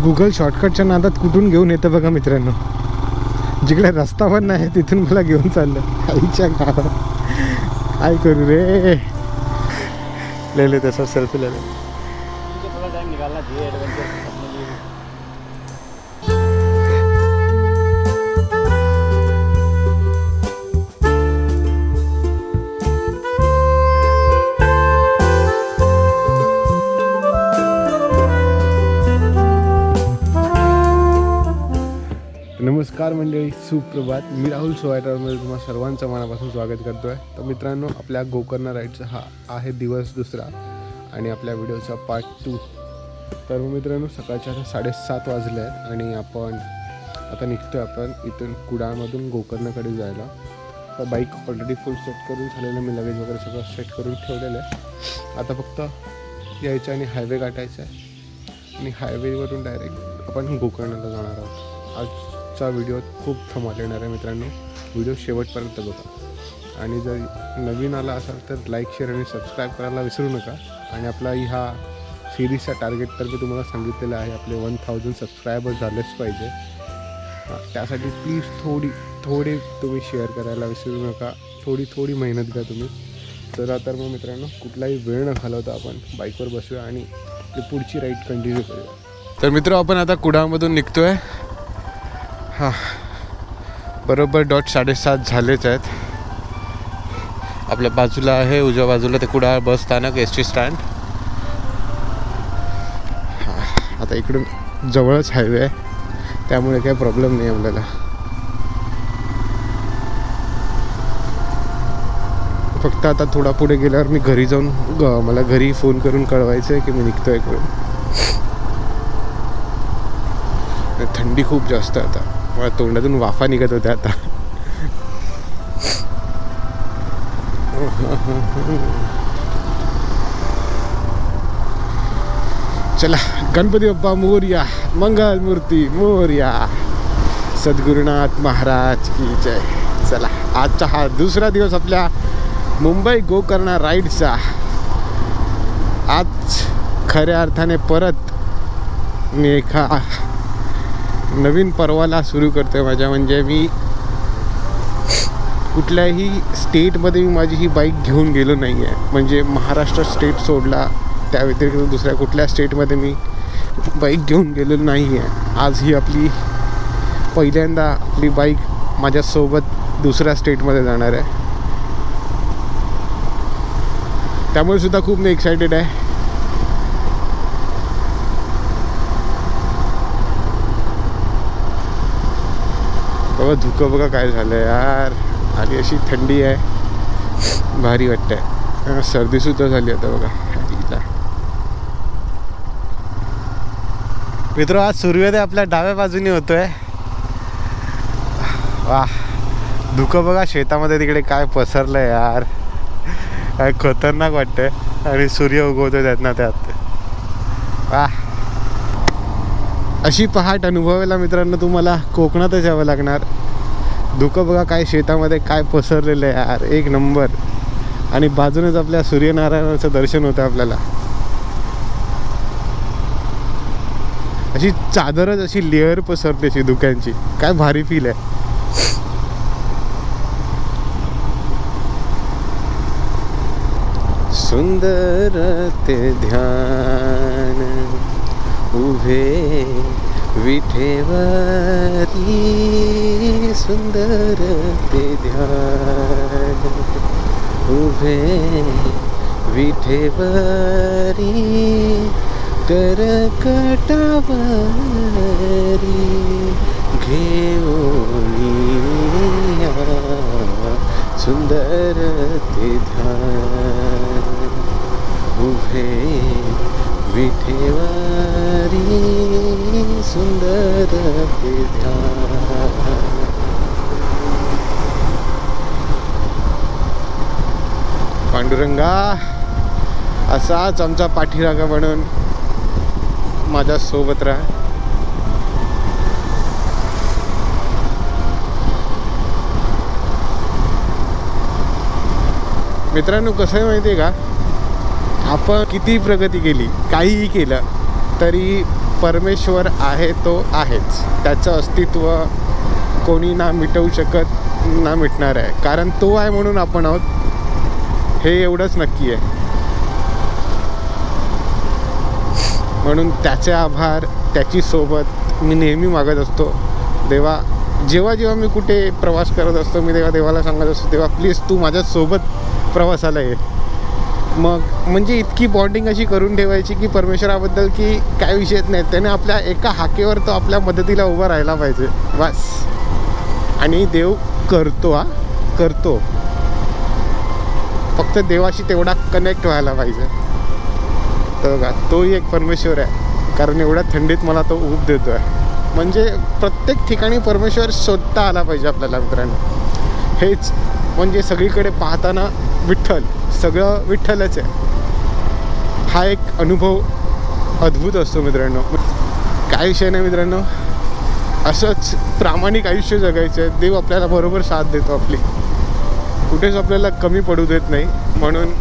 Google शॉर्टकटच्या नादात कुठून घेऊन येतं बघा मित्रांनो. जिकडे रस्ता पण नाही तिथून मला घेऊन चाललं. आईच्या गावात काय करू रे. ले तसा सेल्फी ले. थोड़ा टाइम निकालना चाहिए एडवेंचर अपने लिए. नमस्कार मंडळी, सुप्रभात. मी राहुल सोयाटरमध्ये तुम्हाला सर्वांचं मनापासून स्वागत करतो आहे. तर मित्रांनो, आपल्या गोकर्ण राईडचा हा आहे दिवस दुसरा आणि आपल्या व्हिडिओचा पार्ट 2. तर मित्रांनो, सकाळच्या आता 7:30 वाजले आहेत आणि आपण आता निघतो आपण इथून कुडाळमधून गोकर्णकडे जायला. तर बाईक ऑलरेडी फुल सेट करून झालेलं, मी लगेज वगैरे सगळं सेट करून ठेवलेलं आहे. आता फक्त यायचं आणि हायवे गाठायचा आहे आणि हायवेवरून डायरेक्ट आपण गोकर्णाला जाणार आहोत. आजचा व्हिडिओ खूप धमाल येणार आहे मित्रांनो. व्हिडिओ शेवटपर्यंत बघा आणि जर नवीन आला असाल तर लाईक, शेअर आणि सबस्क्राईब करायला विसरू नका. आणि आपला ह्या सिरीजचा टार्गेट तर मी तुम्हाला सांगितलेलं आहे, आपले 1000 सबस्क्रायबर्स झालेच पाहिजे. त्यासाठी प्लीज थोडे तुम्ही शेअर करायला विसरू नका. थोडी मेहनत घ्या तुम्ही. चला तर मग मित्रांनो, कुठलाही वेळ न घालवता आपण बाईकवर बसूया आणि आपली पुढची राईड कंटिन्यू करूया. तर मित्र, आपण आता कुडाळमधून निघतो आहे. हां, बरोबर 7:30 झालेच आहेत. आपल्या बाजूला आहे, उजव्या बाजूला ते कुडाळ बस स्थानक, एस.टी. स्टँड. आता इकडून जवळच हायवे आहे, त्यामुळे काही प्रॉब्लेम नाही आपल्याला. फक्त आता थोडा पुढे गेल्यावर मी घरी जाऊन मला घरी फोन करून कळवायचं आहे की मी निघतो आहे इकडून. थंडी खूप जास्त आहे आता, मला तोंडातून वाफा निघत होत्या आता. चला, गणपती बाप्पा मोरया, मंगल मूर्ती मोरया, सद्गुरुनाथ महाराज की जय. चला, आजचा हा दुसरा दिवस आपल्या मुंबई गोकर्ण राईडचा. आज खऱ्या अर्थाने परत मी एका नवीन पर्वाला सुरू करतो आहे माझ्या. म्हणजे मी कुठल्याही स्टेटमध्ये मी माझी ही बाईक घेऊन गेलो नाही आहे. म्हणजे महाराष्ट्र स्टेट सोडला, त्या व्यतिरिक्त दुसऱ्या कुठल्या स्टेटमध्ये मी बाईक घेऊन गेलेलो नाही आहे. आज ही आपली पहिल्यांदा आपली बाईक माझ्यासोबत दुसऱ्या स्टेटमध्ये जाणार आहे. त्यामुळे सुद्धा खूप मी एक्सायटेड आहे. बघा धुकं बघा काय झालं यार. आणि अशी थंडी आहे, भारी वाटतंय. सर्दीसुद्धा झाली आता बघा. मित्र, आज सूर्योदय आपल्या डाव्या बाजूने होतोय. वाह, धुकं बघा शेतामध्ये तिकडे काय पसरलंय यार. काय खतरनाक वाटतंय. आणि सूर्य उगवतोय त्यातनं त्यात. वाह, अशी पहाट अनुभवायला मित्रांनो तुम्हाला कोकणातच यावं लागणार. धुकं बघा काय शेतामध्ये काय पसरलेलं आहे यार, एक नंबर. आणि बाजूनच आपल्या सूर्यनारायणाचं दर्शन होतं आपल्याला. अशी चादरच अशी लेअर पसरते अशी धुक्यांची. काय भारी फील आहे. सुंदर ते ध्यान उभे विठेवरी, सुंदर ते ध्यान उभे विठेवरी, करकटावरी घेऊन सुंदर ते ध्यान उभे विठेवरी, सुंदर ते ध्यान. पांडुरंगा, असाच आमचा पाठीरागा म्हणून माझ्या सोबत राहा. मित्रांनो, कसं आहे माहिती आहे का, आपण किती प्रगती केली, काहीही केलं तरी परमेश्वर आहे तो आहेच. त्याचं अस्तित्व कोणी ना मिटवू शकत ना मिटणार आहे, कारण तो आहे म्हणून आपण आहोत हे एवढंच नक्की आहे. म्हणून त्याचे आभार, त्याची सोबत मी नेहमी मागत असतो. देवा, जेव्हा जेव्हा मी कुठे प्रवास करत असतो मी तेव्हा देवाला सांगत असतो, देवा प्लीज तू माझ्यासोबत प्रवासाला ये. मग म्हणजे इतकी बॉन्डिंग अशी करून ठेवायची की परमेश्वराबद्दल की काय विषयच नाही, त्याने आपल्या एका हाकेवर तो आपल्या मदतीला उभा राहायला पाहिजे बस. आणि देव करतो, करतो. फक्त देवाशी तेवढा कनेक्ट व्हायला पाहिजे. तर बघा तोही एक परमेश्वर आहे, कारण एवढ्या थंडीत मला तो ऊब देतो आहे. म्हणजे प्रत्येक ठिकाणी परमेश्वर शोधता आला पाहिजे आपल्याला मित्रांनो. हेच म्हणजे सगळीकडे पाहताना विठ्ठल, सगळं विठ्ठलच आहे. हा एक अनुभव अद्भुत असतो मित्रांनो. काय विषय नाही मित्रांनो, असंच प्रामाणिक आयुष्य जगायचं आहे. देव आपल्याला बरोबर साथ देतो आपली, कुठेच आपल्याला कमी पडू देत नाही. म्हणून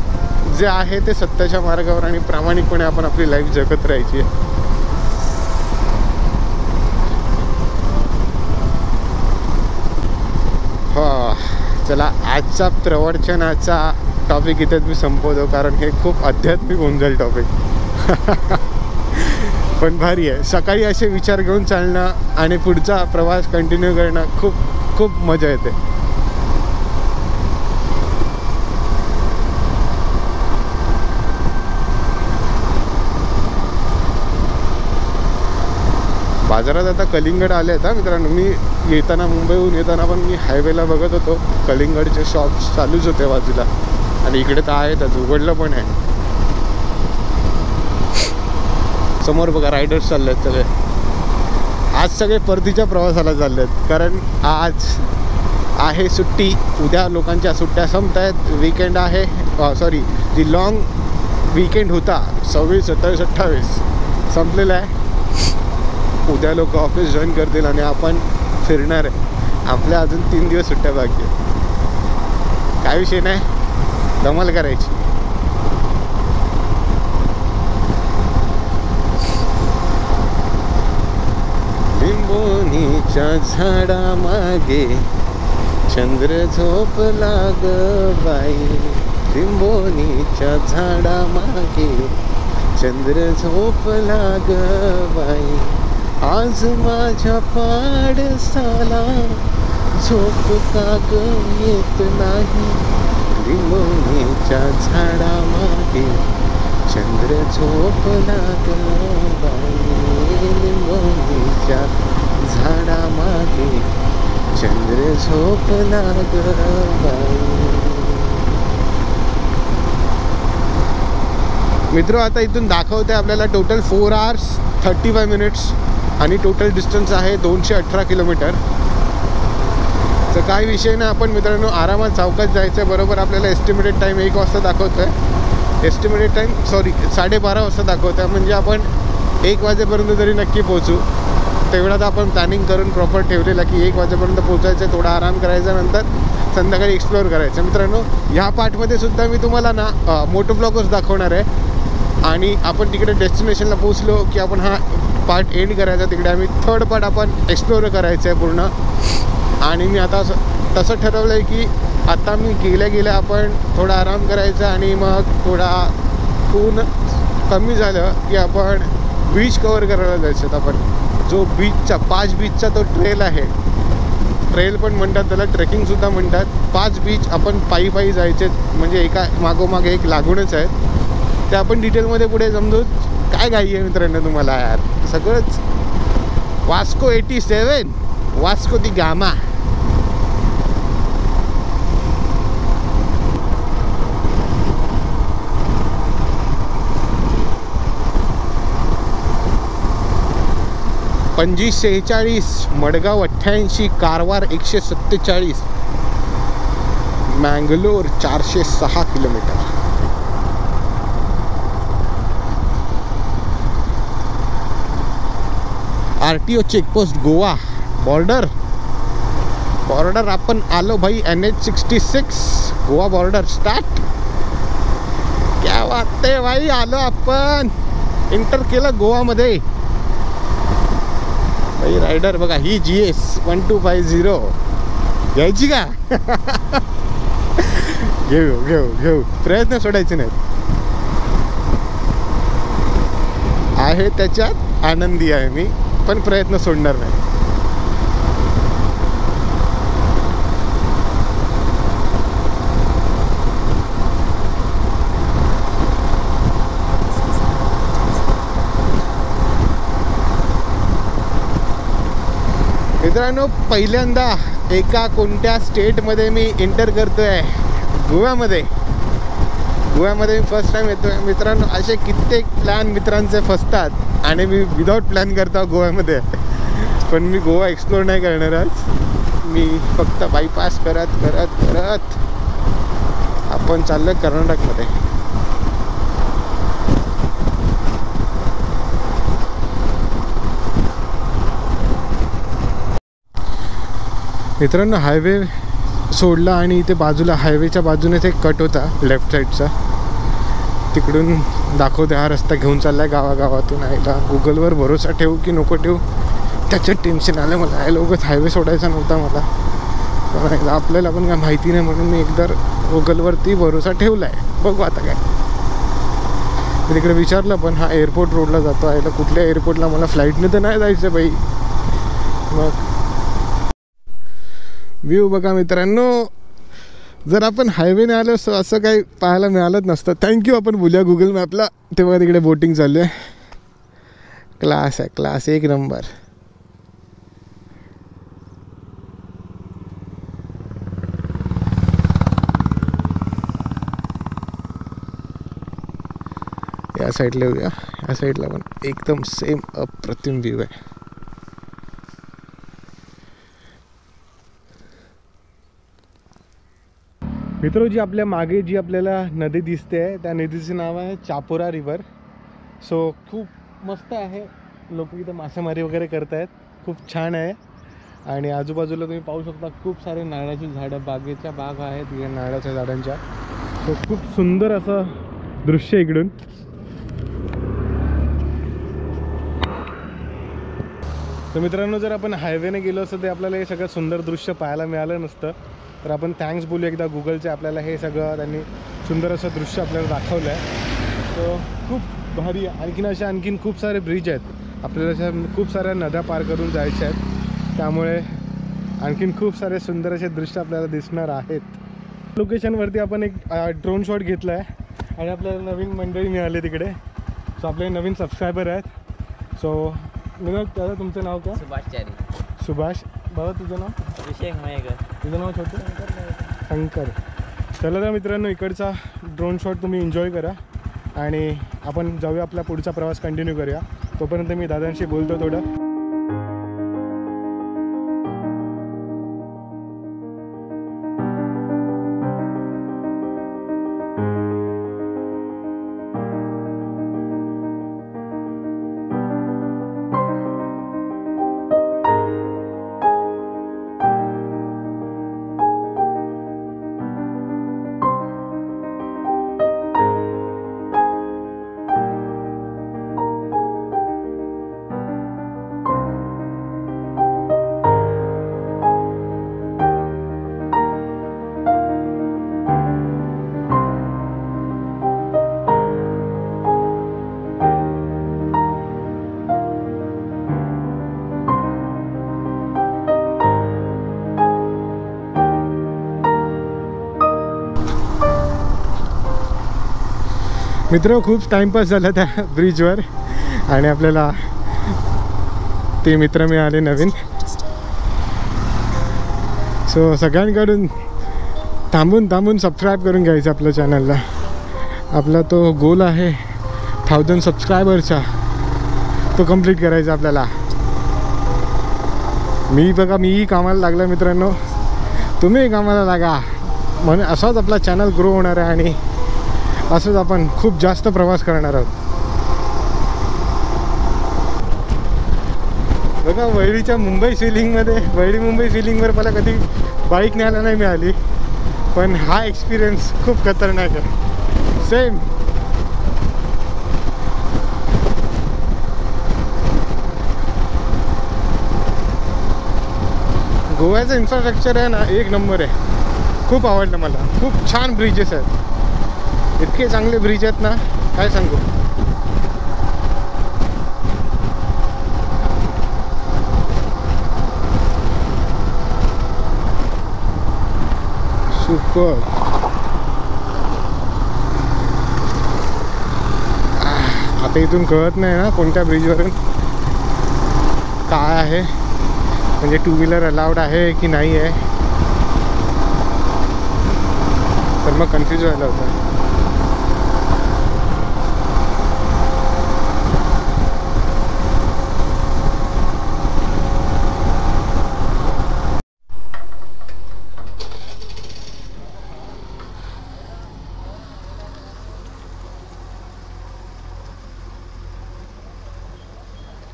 जे आहे ते सत्याच्या मार्गावर आणि प्रामाणिकपणे आपण आपली लाईफ जगत राहायची आहे. चला, आजचा प्रवचनाचा टॉपिक इथेच मी संपवतो, कारण हे खूप आध्यात्मिक होऊन जाईल टॉपिक. पण भारी आहे. सकाळी असे विचार घेऊन चालणं आणि पुढचा प्रवास कंटिन्यू करणं खूप खूप मजा येते. बाजारात आता कलिंगड आले आहेत मित्रांनो. मी येताना, मुंबईहून येताना पण मी हायवेला बघत होतो, कलिंगडचे शॉप्स चालूच होते बाजूला. आणि इकडे तर आहेतच, उघडलं पण आहे. समोर बघा रायडर्स चालले आहेत सगळे. आज सगळे परतीच्या प्रवासाला चालले आहेत, कारण आज आहे सुट्टी. उद्या लोकांच्या सुट्ट्या संपत आहेत. वीकेंड आहे, सॉरी जी लॉंग वीकेंड होता 26, 27, 28 संपलेला आहे. उद्या लोक ऑफिस जॉईन करतील आणि आपण फिरणार आहे. आपल्या अजून 3 दिवस सुट्ट्या बाकी आहे. काय विषय नाही, धमाल करायची. लिंबोनीच्या झाडामागे चंद्र झोपला ग बाई. लिंबोनीच्या झाडामागे चंद्र झोपला ग बाई. आज माझ्या पाडसाला झोप का ग येत नाही. लिंबोनीच्या झाडामागे चंद्र झोपला ग बाई. लिंबोनीच्या झाडामागे चंद्र झोपला ग बाई. मित्र, आता इथून दाखवते आपल्याला टोटल 4 hours 35 minutes आणि टोटल डिस्टन्स आहे 218 किलोमीटर. तर काही विषय नाही, आपण मित्रांनो आरामात चौकात जायचं आहे. बरोबर आपल्याला एस्टिमेटेड टाईम 1 वाजता दाखवतो आहे. एस्टिमेटेड टाईम 12:30 वाजता दाखवतो आहे. म्हणजे आपण 1 वाजेपर्यंत तरी नक्की पोहोचू. तेवढा तर आपण प्लॅनिंग करून प्रॉपर ठेवलेला की 1 वाजेपर्यंत पोहोचायचं आहे. थोडा आराम करायचा, नंतर संध्याकाळी एक्सप्लोअर करायचं. मित्रांनो, ह्या पार्टमध्ये सुद्धा मी तुम्हाला ना मोटो ब्लॉगर्स दाखवणार आहे. आणि आपण तिकडे डेस्टिनेशनला पोचलो की आपण हा पार्ट एंड करायचा. तिकडे आम्ही 3rd पार्ट आपण एक्सप्लोअर करायचं आहे पूर्ण. आणि मी आता तसं ठरवलं आहे की आता मी गेल्या आपण थोडा आराम करायचा आणि मग थोडा ऊन कमी झालं की आपण बीच कवर करायला जायचं. आपण जो बीचचा 5 बीचचा तो ट्रेल आहे, ट्रेल पण म्हणतात त्याला, ट्रेकिंगसुद्धा म्हणतात. 5 बीच आपण पायी जायचे, म्हणजे एका मागोमाग एक लागूनच आहेत. ते आपण डिटेलमध्ये पुढे समजू. काय घाई आहे मित्रांनो तुम्हाला यार, सगळंच. Vasco 87, Vasco da Gama. Panaji 46, Madgaon 88, Karwar 147, Mangalore 406 kilometre. RTO checkpost Goa border आपण आलो भाई. NH66 Goa border start. क्या बात आहे भाई, आलो आपण. एंटर केलं गोवामध्ये. काही रायडर बघा, ही GS 1250 घ्यायची का? घेऊ घेऊ घेऊ, प्रयत्न सोडायचे नाहीत. आहे त्याच्यात आनंदी आहे मी, पण प्रयत्न सोडणार नाही. मित्रांनो, पहिल्यांदा एका कोणत्या स्टेटमध्ये मी एंटर करतोय, गोव्यामध्ये. गोव्यामध्ये मी फर्स्ट टाइम येतोय मित्रांनो. असे कित्येक प्लॅन मित्रांचे फसतात आणि मी विदाऊट प्लॅन करतो गोव्यामध्ये. पण मी गोवा एक्सप्लोर नाही करणार आज. मी फक्त बायपास करत करत करत आपण चाललो कर्नाटकमध्ये. मित्रांनो, हायवे सोडला आणि इथे बाजूला हायवेच्या बाजूनेच एक कट होता लेफ्ट साईडचा. तिकडून दाखवते हा रस्ता घेऊन चालला आहे गावागावातून. आयला गुगलवर भरोसा ठेवू की नको ठेवू त्याच्यात टेन्शन आलं मला. यायला उगाच हायवे सोडायचा नव्हता मला, पण आपल्याला पण काय माहिती नाही म्हणून मी एकदा गुगलवरती भरोसा ठेवला आहे. बघू आता काय. मी तिकडे विचारलं पण हा एअरपोर्ट रोडला जातो. आयला कुठल्या एअरपोर्टला? मला फ्लाईटने तर नाही जायचं बाई. मग व्ह्यू बघा मित्रांनो, जर आपण हायवेने आलो असतो असं काही पाहायला मिळालंच नसतं. थँक्यू आपण बोलूया गुगल मॅपला. तेव्हा तिकडे बोटिंग चालू आहे. क्लास आहे, क्लास एक नंबर. या साईडला येऊया. या साईडला पण एकदम सेम अप्रतिम व्ह्यू आहे. मित्रो, जी आपल्या मागे जी आपल्याला नदी दिसते आहे त्या नदीचं नाव आहे चापोरा रिव्हर. सो खूप मस्त आहे. लोक इथं मासेमारी वगैरे करत आहेत. खूप छान आहे. आणि आजूबाजूला तुम्ही पाहू शकता खूप सारे नारळाची झाडं, बागेच्या बाग आहेत या नारळाच्या झाडांच्या. सो खूप सुंदर असं दृश्य इकडून. तर मित्रांनो, जर आपण हायवेने गेलो असतं तर आपल्याला हे सगळं सुंदर दृश्य पाहायला मिळालं नसतं. तर आपण थँक्स बोलू एकदा गुगलचे. आपल्याला हे सगळं त्यांनी सुंदर असं दृश्य आपल्याला दाखवलं आहे. तर खूप भारी. आणखीन खूप सारे ब्रिज आहेत. आपल्याला अशा खूप साऱ्या नद्या पार करून जायच्या आहेत. त्यामुळे आणखीन खूप सारे सुंदर असे दृश्य आपल्याला दिसणार आहेत. लोकेशनवरती आपण एक ड्रोन शॉट घेतला आहे आणि आपल्याला नवीन मंडळी मिळाली तिकडे. सो आपले नवीन सबस्क्रायबर आहेत. सो विनोद दादा, तुमचं नाव काय? सुभाष चारी. सुभाष. बाबा तुझं नाव? अभिषेक मयेकर. तुझं नाव छोटं? शंकर. चला तर मित्रांनो, इकडचा ड्रोन शॉट तुम्ही एन्जॉय करा आणि आपण जाऊया आपला पुढचा प्रवास कंटिन्यू करूया. तोपर्यंत मी दादांशी बोलतो थोडं. मित्र, खूप टाईमपास झाला त्या ब्रिजवर आणि आपल्याला ते मित्र मिळाले नवीन. सो सगळ्यांकडून थांबून सबस्क्राईब करून घ्यायचं आपल्या चॅनलला. आपला तो गोल आहे 1000 सबस्क्रायबरचा, तो कंप्लीट करायचा आपल्याला. मीही कामाला लागला मित्रांनो, तुम्हीही कामाला लागा. म्हणून असाच आपला चॅनल ग्रो होणार आहे आणि असंच आपण खूप जास्त प्रवास करणार आहोत. बघा, वैरीच्या मुंबई फिलिंगवर मला कधी बाईक न्यायला नाही मिळाली, पण हा एक्सपिरियन्स खूप खतरनाक आहे. सेम गोव्याचं इन्फ्रास्ट्रक्चर आहे ना एक नंबर आहे. खूप आवडलं मला. खूप छान ब्रिजेस आहेत. इतके चांगले ब्रिज आहेत ना काय सांगू. सुपर. आता इथून कळत नाही ना कोणत्या ब्रिजवरून काय आहे, म्हणजे टू व्हीलर अलाउड आहे की नाही आहे, तर मग कन्फ्यूज व्हायला होतं.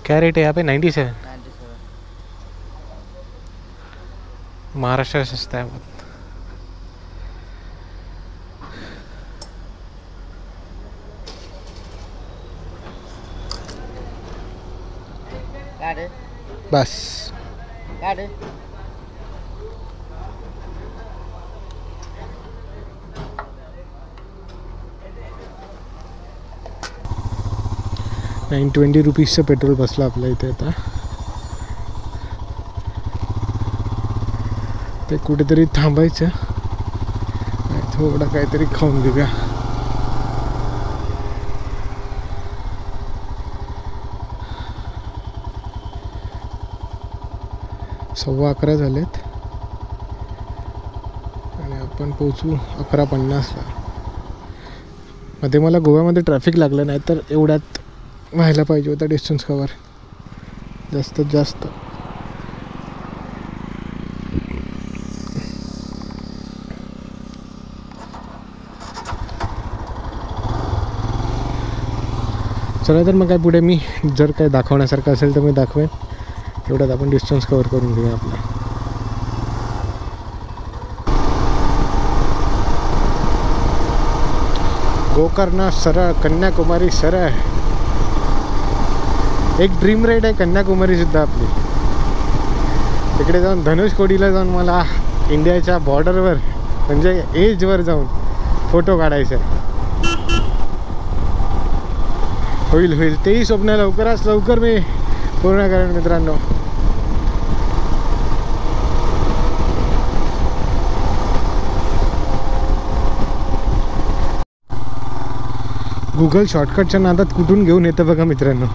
क्या रेट है यहाँ पे? 97. महाराष्ट्र सस्ता है बहुत. बस ₹920 पेट्रोल बसलं आपल्या इथे. आता ते कुठेतरी थांबायचं, थोडं काहीतरी खाऊन घेऊया. सव्वा 11 झालेत आणि आपण पोचू 11:50ला. मध्ये मला गोव्यामध्ये ट्रॅफिक लागलं नाही तर एवढ्यात व्हायला पाहिजे होता डिस्टन्स कवर जास्तीत जास्त. चला तर मग काय पुढे मी जर काय दाखवण्यासारखं असेल तर मी दाखवेन. एवढ्यात आपण डिस्टन्स कवर करून घेऊया आपला. गोकर्ण सरळ, कन्याकुमारी सरळ. एक ड्रीम राईड आहे कन्याकुमारी सुद्धा आपली. तिकडे जाऊन धनुषकोडीला जाऊन मला इंडियाच्या बॉर्डरवर म्हणजे एजवर जाऊन फोटो काढायचा आहे. होईल तेही स्वप्न लवकरात लवकर मी पूर्ण करेन मित्रांनो. गुगल शॉर्टकटच्या नादात कुठून घेऊन येतं बघा मित्रांनो.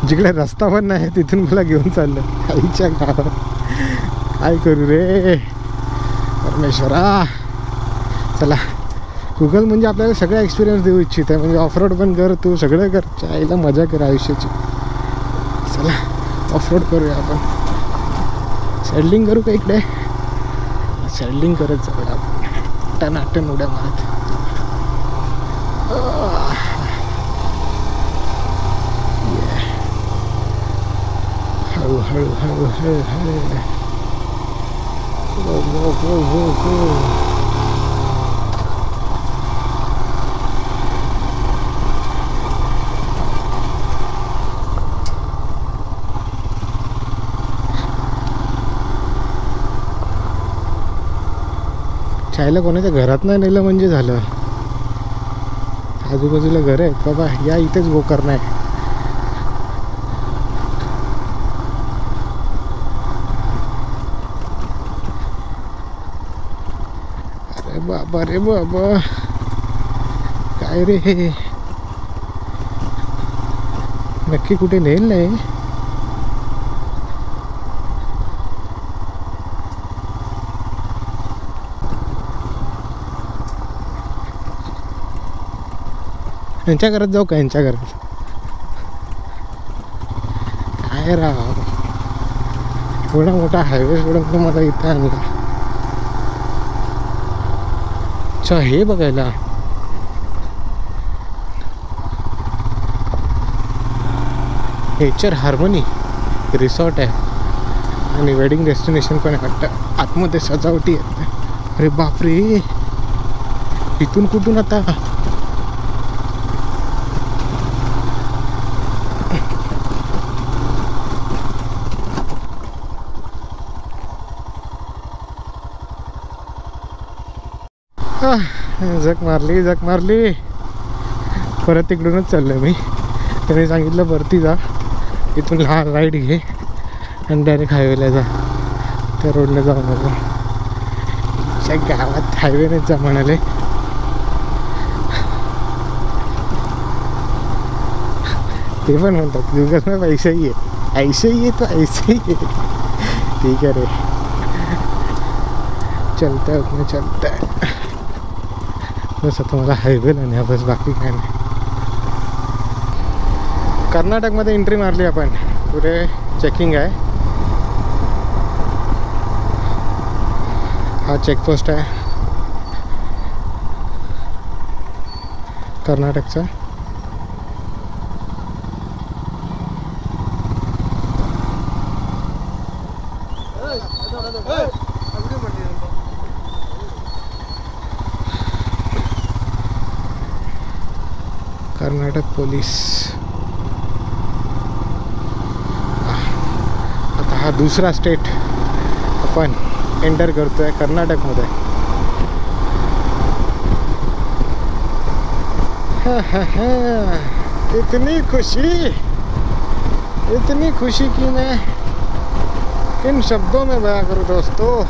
जिकडे रस्ता पण नाही तिथून मला घेऊन चाललं. आईच्या गावात काय करू रे परमेश्वरा. चला, गुगल म्हणजे आपल्याला सगळं एक्सपिरियन्स देऊ इच्छित आहे. म्हणजे ऑफरोड पण कर, तू सगळं कर, आईला मजा कर आयुष्याची. चला ऑफरोड करूया आपण. सॅडलिंग करू का इकडे? सॅडलिंग करत जाऊया आपण टनाटन उड्या मारत. हळू हळू हळू हळू हळू. चायला कोणाच्या घरात नाही नेलं म्हणजे झालं. आजूबाजूला घर आहेत बाबा, या इथेच गोकर्ण आहे. अरे बाबा रे बाबा, काय रे हे नक्की कुठे नेल नाही. यांच्या घरात जाऊ का? यांच्या घरात काय राव, एवढा मोठा हायवे सोडून मला इथं आणला. अच्छा, हे बघायला नेचर हार्मनी रिसॉर्ट आहे आणि वेडिंग डेस्टिनेशन पण आहे वाटतं. आतमध्ये सजावटी आहेत. अरे बापरे, इथून कुठून आता? जग मारली परत तिकडूनच चाललो मी. त्यांनी सांगितलं वरती जा, इथून हा राईट घे आणि डायरेक्ट हायवेला जा. त्या रोडला जाऊ नको, त्या गावात हायवेनेच जा म्हणाले. ते पण म्हणतात गूगल मॅप ऐसा ही है तो ऐसे ही है. ठीक है रे, चलता है उतना चलता है. बस आता मला हायवेला नाही, बस बाकी काय नाही. कर्नाटकमध्ये एंट्री मारली आपण, पुढे चेकिंग आहे. हा चेकपोस्ट आहे कर्नाटकचा. कर्नाटक पोलीस. आता हा दुसरा स्टेट आपण एंटर करतोय कर्नाटकमध्ये. इतनी खुशी कि मैं किन शब्दों में बयां करूं दोस्तों.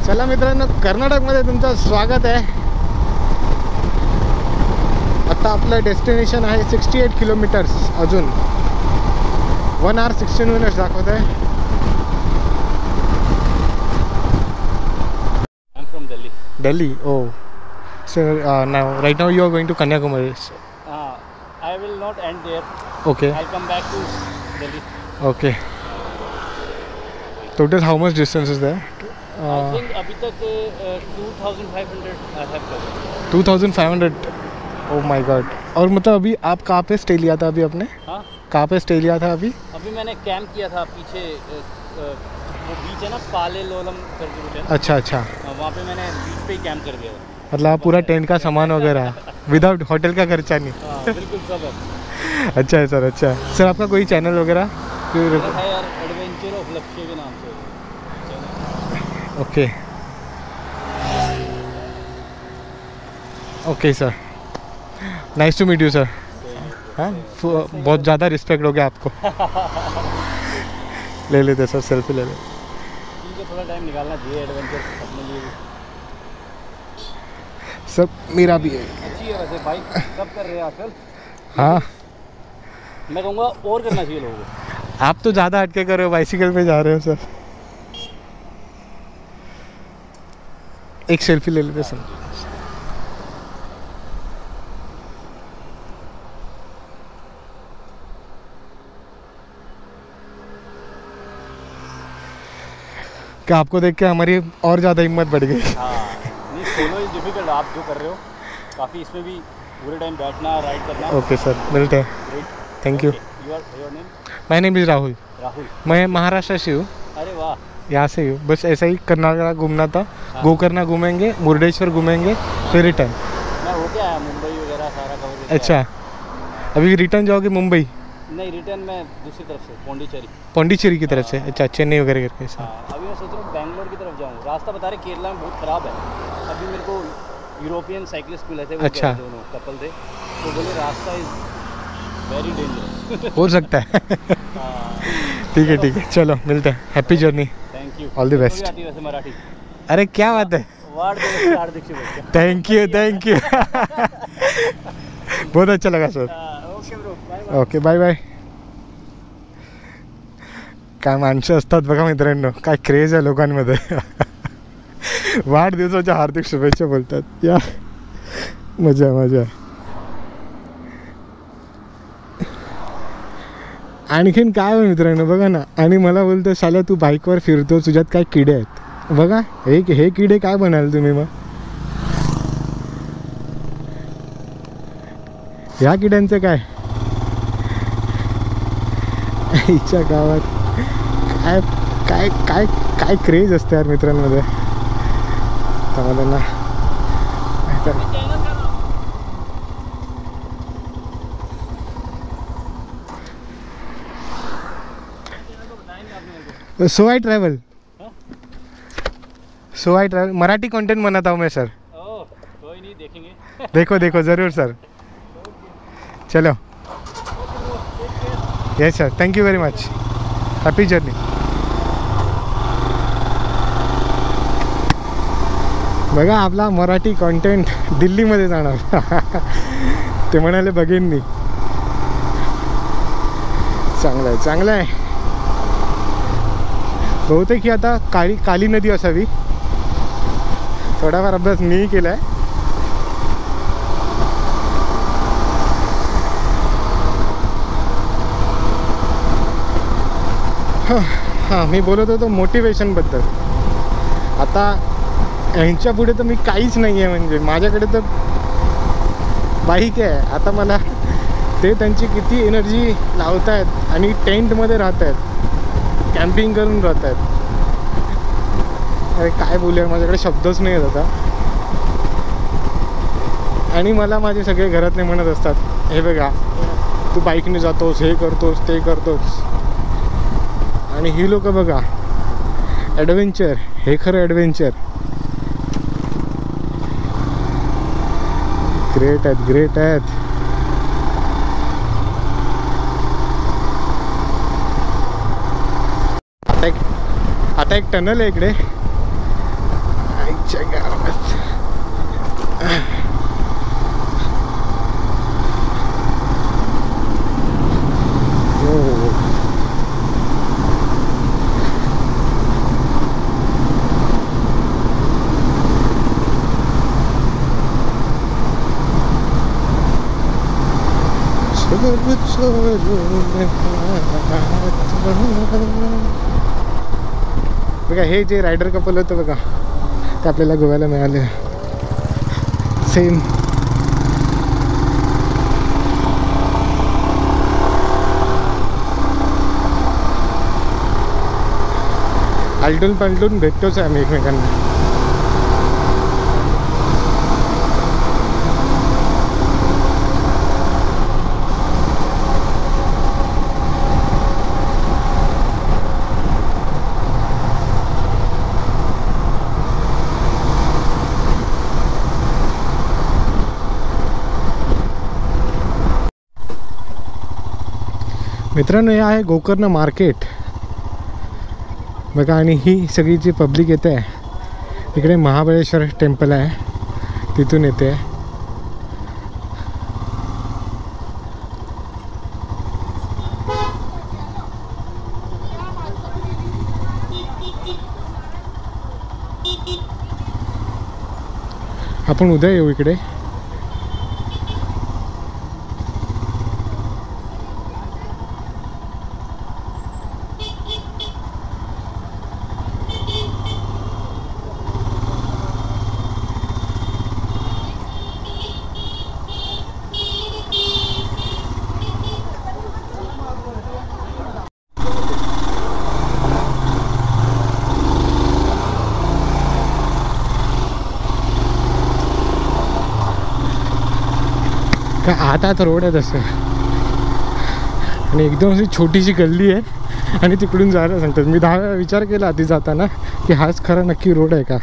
चला मित्रांनो, कर्नाटकमध्ये तुमचं स्वागत आहे. आता आपलं डेस्टिनेशन आहे 68 किलोमीटर्स. अजून 1 hour 16 minutes दाखवत आहे. I'm from Delhi. Delhi. Oh, so right now you are going to Kanyakumari. I will not end there. Okay. I'll come back to Delhi. Okay. Total how much distance is there? I think अभी तक 2500 I have covered. 2500. Oh my God. और मतलब अभी आप कहाँ पे stay लिया था अभी आपने? हाँ, कहाँ पे स्टे लिया था अभी? अभी मैंने कैंप किया था पीछे, वो बीच है ना पाले लोलम करके कुछ है ना, अच्छा अच्छा. वहाँ पे मैंने बीच पे ही कैंप कर दिया था. मतलब आप पूरा टेंट का सामान वगैरह विदाउट होटल का खर्चा नहीं. हाँ, बिल्कुल सब है. अच्छा है सर. अच्छा सर, आपका कोई चैनल वगैरह? मेरा है यार, एडवेंचर ऑफ लक्ष्य के नाम से. Okay okay sir, nice to meet you sir. हाँ, बहुत ज़्यादा रिस्पेक्ट हो गया आपको. ले लेते सर, सेल्फी ले लेते. ठीक है, थोड़ा टाइम निकालना चाहिए एडवेंचर अपने लिए भी. सब मेरा भी है. अच्छी है वैसे, बाइक सब कर रहे हैं आजकल. हाँ, मैं कहूँगा और करना चाहिए लोगों को. आप तो ज़्यादा हटके कर रहे हो, बाइसिकल पे जा रहे हो सर. एक सेल्फी ले लेते सर. क्या आपको देख के हमारी और ज़्यादा हिम्मत बढ़ गई. हाँ, नहीं सोलो इज डिफिकल्ट. आप जो कर रहे हो काफ़ी, इसमें भी पूरे टाइम बैठना, राइड करना. ओके सर, मिलते हैं. Great, thank you. Your name? My name is Rahul. Rahul. मैं महाराष्ट्र से हूँ, अरे वाह. यहाँ से हूँ. बस ऐसा ही कर्नाटक घूमना था. गोकर्ण घूमेंगे, मुर्डेश्वर घूमेंगे, फिर रिटर्न. मैं हो गया मुंबई वगैरह सारा कवर करके अच्छा, अभी रिटर्न जाओगे मुंबई? आया. नहीं, रिटर्न मैं दूसरी तरफ से पौंडीचेरी. पौंडीचेरी की तरफ से. अच्छा, चेन्नई वगैरह करके सर. हाँ, अभी मैं सोच रहा हूँ बैंगलोर की तरफ जाऊँ. रास्ता बता रहे केरला में बहुत ख़राब है. अभी मेरे को यूरोपियन साइकिलिस्ट मिले थे, वो अच्छा. दोनों कपल थे, तो बोले रास्ता इज़ वेरी डेंजरस. हो सकता है. ठीक है ठीक है, चलो मिलते हैं. Happy journey. Thank you. All the best. आती है वैसे मराठी. अरे क्या बात है. वार्ड दोस्त हार्दिक शुभेच्छा. Thank you thank you. बहुत अच्छा लगा sir. Okay bro, bye. Okay, bye bye. काय माणसं असतात बघा मित्रांनो, काय क्रेज आहे लोकांमध्ये. वाढदिवसाच्या हार्दिक शुभेच्छा बोलतात. या मजा मजा. आणखीन काय आहे मित्रांनो बघा ना. आणि मला बोलतो साला तू बाईकवर फिरतो, तुझ्यात काय किडे आहेत बघा. हे किडे काय बनाल तुम्ही मग. ह्या किड्यांचं काय आईच्या गावात काय काय काय काय क्रेज असते यार मित्रांमध्ये. त्यामुळे ना so I travel Marathi content बनाता हूँ मैं सर। कोई नहीं, देखेंगे। देखो देखो ज़रूर सर। चलो yes sir, thank you very much, happy journey. बघा आपला मराठी कंटेंट दिल्लीमध्ये जाणार ते म्हणाले बघेन मी। चांगलं आहे चांगलं आहे। बहुतेक ही आता काली नदी असावी, थोडाफार अभ्यास मीही केला आहे। हां मी बोलत होतो मोटिवेशनबद्दल। आता यांच्या पुढे तर मी काहीच नाही आहे, म्हणजे माझ्याकडे तर बाईक आहे। आता मला ते त्यांची किती एनर्जी लावत आहेत आणि टेंटमध्ये राहत आहेत, कॅम्पिंग करून राहत आहेत। अरे काय बोलूया, माझ्याकडे शब्दच नाही आहेत आता। आणि मला माझे सगळे घरातले म्हणत असतात, हे बघा तू बाईकने जातोस, हे करतोस ते करतोस। आणि ही लोक बघा ॲडव्हेंचर, हे खरं ॲडव्हेंचर। ग्रेट आहेत ग्रेट आहेत। आता एक टनल आहे इकडे आईच्या गावात। बघा हे जे रायडर कपल होतं बघा, ते आपल्याला गोव्याला मिळाले सेम। आलटून पलटून भेटतोच आहे आम्ही एकमेकांना। मित्रांनो हे आहे गोकर्ण मार्केट बघा। आणि ही सगळी जी पब्लिक येते इकडे महाबळेश्वर टेम्पल आहे, तिथून येते। आपण उद्या येऊ इकडे। का आता रोड आहे तसं, आणि एकदम अशी छोटीशी गल्ली आहे आणि तिकडून जायला सांगतात। मी 10 वेळा विचार केला आधी जाताना की हाच खरा नक्की रोड आहे का।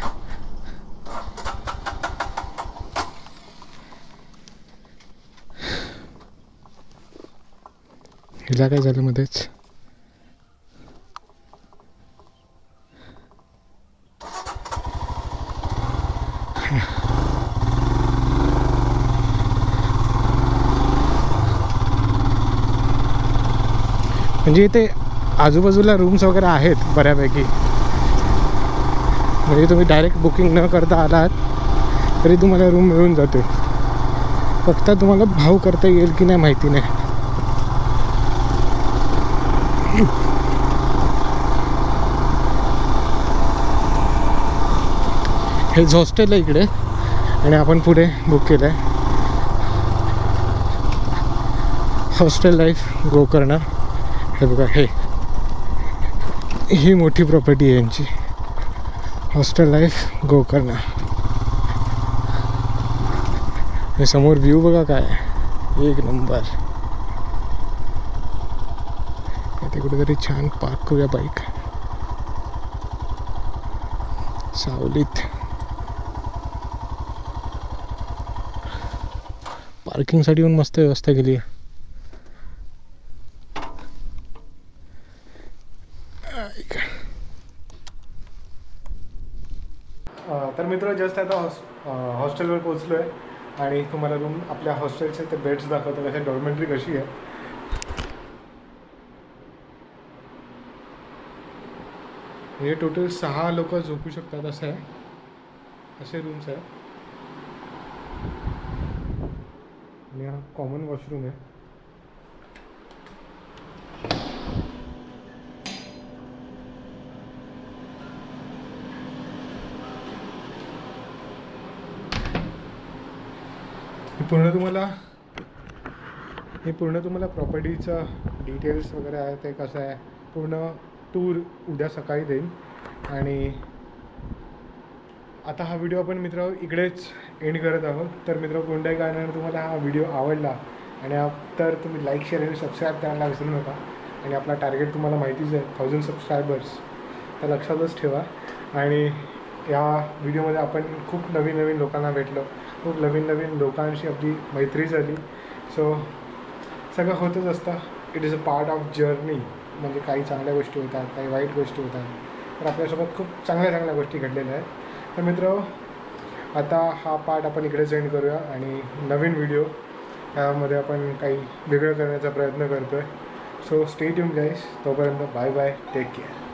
हिला काय झालं मध्येच। म्हणजे इथे आजूबाजूला रूम्स वगैरे आहेत बऱ्यापैकी, म्हणजे तुम्ही डायरेक्ट बुकिंग न करता आलात तरी तुम्हाला रूम मिळून जाते। फक्त तुम्हाला भाव करता येईल की नाही माहिती नाही। हे हॉस्टेल आहे इकडे आणि आपण पुढे बुक केलं आहे हॉस्टेल लाईफ गोकर्ण। हे बघा ही मोठी प्रॉपर्टी आहे यांची, हॉस्टेल लाईफ गोकर्ण। हे समोर व्ह्यू बघा काय एक नंबर. इथे कुठेतरी छान पार्क करूया बाईक सावलीत. पार्किंगसाठी पण मस्त व्यवस्था केली आहे. तर मित्र जस्ट आता हॉस्टेलवर पोहोचलो आहे आणि तुम्हाला रूम आपल्या हॉस्टेलचे ते बेड्स दाखवतो कशा डॉर्मेटरी कशी आहे. हे टोटल 6 लोक झोपू शकतात असं आहे. असे रूम्स आहे आणि हा कॉमन वॉशरूम आहे. हे पूर्ण तुम्हाला प्रॉपर्टीचं डिटेल्स वगैरे आहे ते कसं आहे पूर्ण टूर उद्या सकाळी देईन. आणि आता हा व्हिडिओ आपण मित्र इकडेच एंड करत आहोत. तर मित्र कोणत्याही कारणाने तुम्हाला हा व्हिडिओ आवडला आणि तर तुम्ही लाईक शेअर आणि सबस्क्राईब करायला विसरू नका. आणि आपला टार्गेट तुम्हाला माहितीच आहे 1000 सबस्क्रायबर्स, तर लक्षातच ठेवा. आणि या व्हिडिओमध्ये आपण खूप नवीन नवीन लोकांना भेटलो, खूप नवीन नवीन लोकांशी आपली मैत्री झाली. सो सगळं होतच असतं. It is a part of journey. म्हणजे काही चांगल्या गोष्टी होतात, काही वाईट गोष्टी होतात. तर आपल्यासोबत खूप चांगल्या चांगल्या गोष्टी घडलेल्या आहेत. तर मित्र आता हा पार्ट आपण इकडेच एंड करूया आणि नवीन व्हिडिओ त्यामध्ये आपण काही वेगळं करण्याचा प्रयत्न करतो आहे. So stay tune guys. तोपर्यंत बाय बाय, टेक केअर.